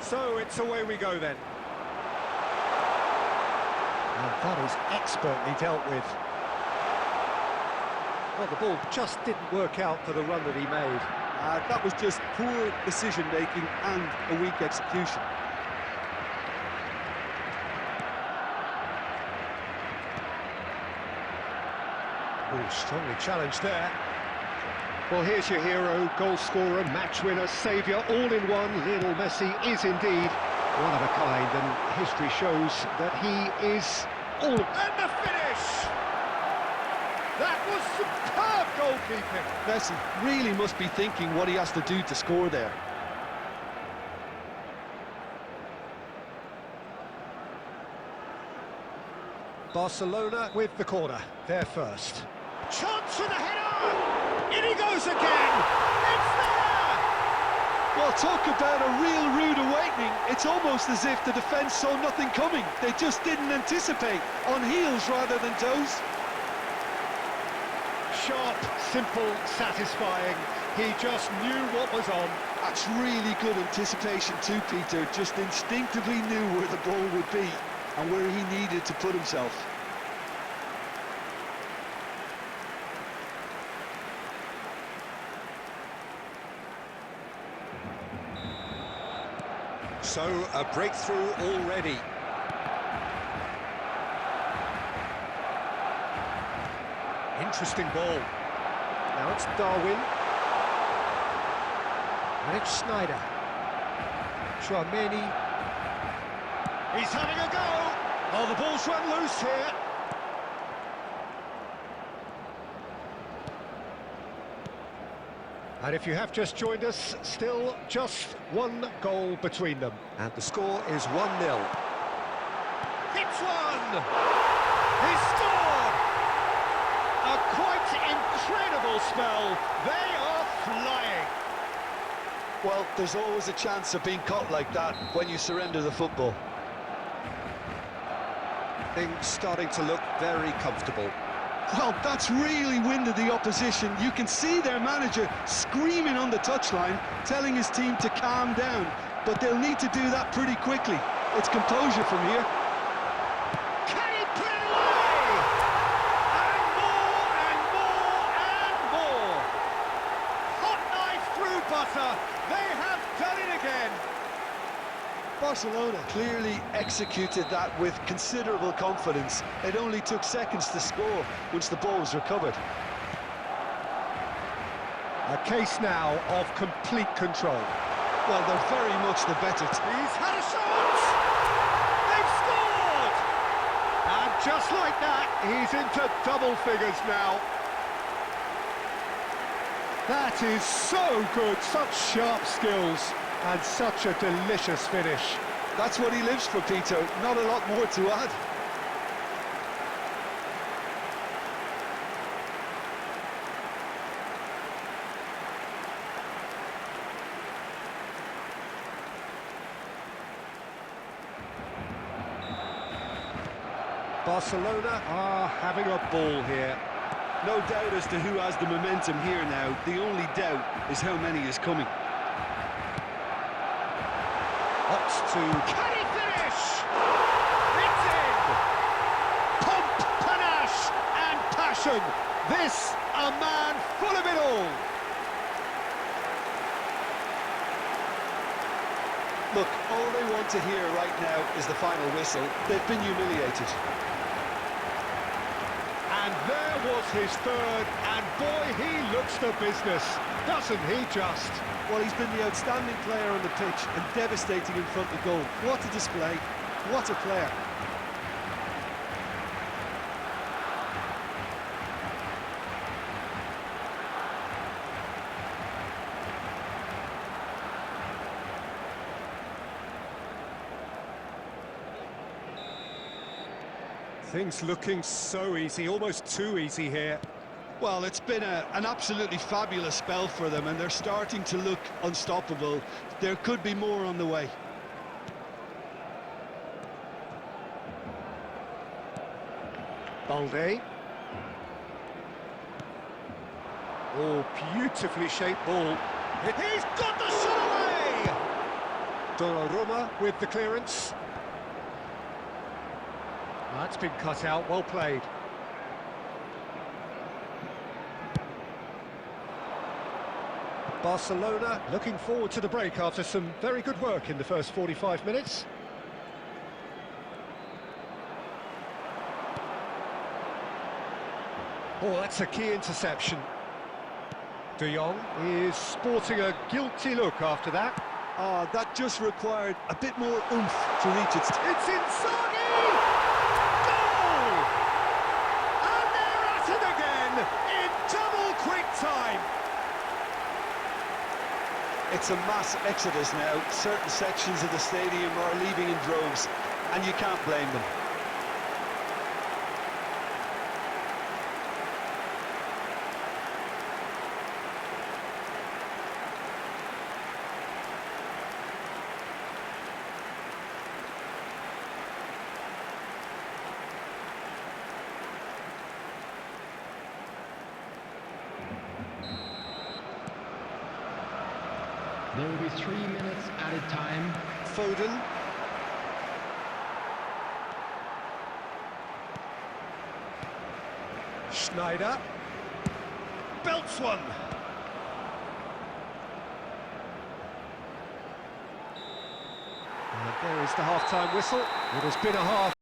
So it's away we go then. And that is expertly dealt with. Well, the ball just didn't work out for the run that he made. That was just poor decision-making and a weak execution. Oh, strongly challenged there. Well, here's your hero, goal scorer, match winner, saviour, all in one. Lionel Messi is indeed one of a kind, and history shows that he is all of... And the finish! That was superb goalkeeping. Messi really must be thinking what he has to do to score there. Barcelona with the corner, they're first. Chance for the header! In he goes again! It's there! Well, talk about a real rude awakening. It's almost as if the defence saw nothing coming. They just didn't anticipate, on heels rather than toes. Sharp, simple, satisfying. He just knew what was on. That's really good anticipation too, Peter. Just instinctively knew where the ball would be and where he needed to put himself. So, a breakthrough already. Interesting ball. Now it's Darwin. And it's Snyder. Chouameni. He's having a go! Oh, the ball's run loose here. And if you have just joined us, still just one goal between them. And the score is 1-0. Hits one! He scored! A quite incredible spell. They are flying. Well, there's always a chance of being caught like that when you surrender the football. Things starting to look very comfortable. Well, that's really winded the opposition. You can see their manager screaming on the touchline, telling his team to calm down. But they'll need to do that pretty quickly. It's composure from here. Can he put it away? And more, and more, and more. Hot knife through butter. They have done it again. Barcelona clearly executed that with considerable confidence. It only took seconds to score once the ball was recovered. A case now of complete control. Well, they're very much the better team. He's had a shot! They've scored! And just like that, he's into double figures now. That is so good, such sharp skills. And such a delicious finish. That's what he lives for, Peter. Not a lot more to add. Barcelona are having a ball here. No doubt as to who has the momentum here now. The only doubt is how many is coming. Opts to... Can he finish? It's in! Pomp, panache and passion. This, a man full of it all. Look, all they want to hear right now is the final whistle. They've been humiliated. And there was his third, and boy, he looks the business, doesn't he just? Well, he's been the outstanding player on the pitch and devastating in front of goal. What a display, what a player. Things looking so easy, almost too easy here. Well, it's been an absolutely fabulous spell for them, and they're starting to look unstoppable. There could be more on the way. Balde. Oh, beautifully shaped ball. He's got the shot away! Donnarumma with the clearance. That's been cut out, well played. Barcelona looking forward to the break after some very good work in the first 45 minutes. Oh, that's a key interception. De Jong is sporting a guilty look after that. Oh, that just required a bit more oomph to reach its... It's Inzaghi! Goal! And they're at it again in double quick time. It's a mass exodus now. Certain sections of the stadium are leaving in droves, and you can't blame them. There will be 3 minutes added time. Foden. Schneider. Belts one. And there is the half-time whistle. It has been a half.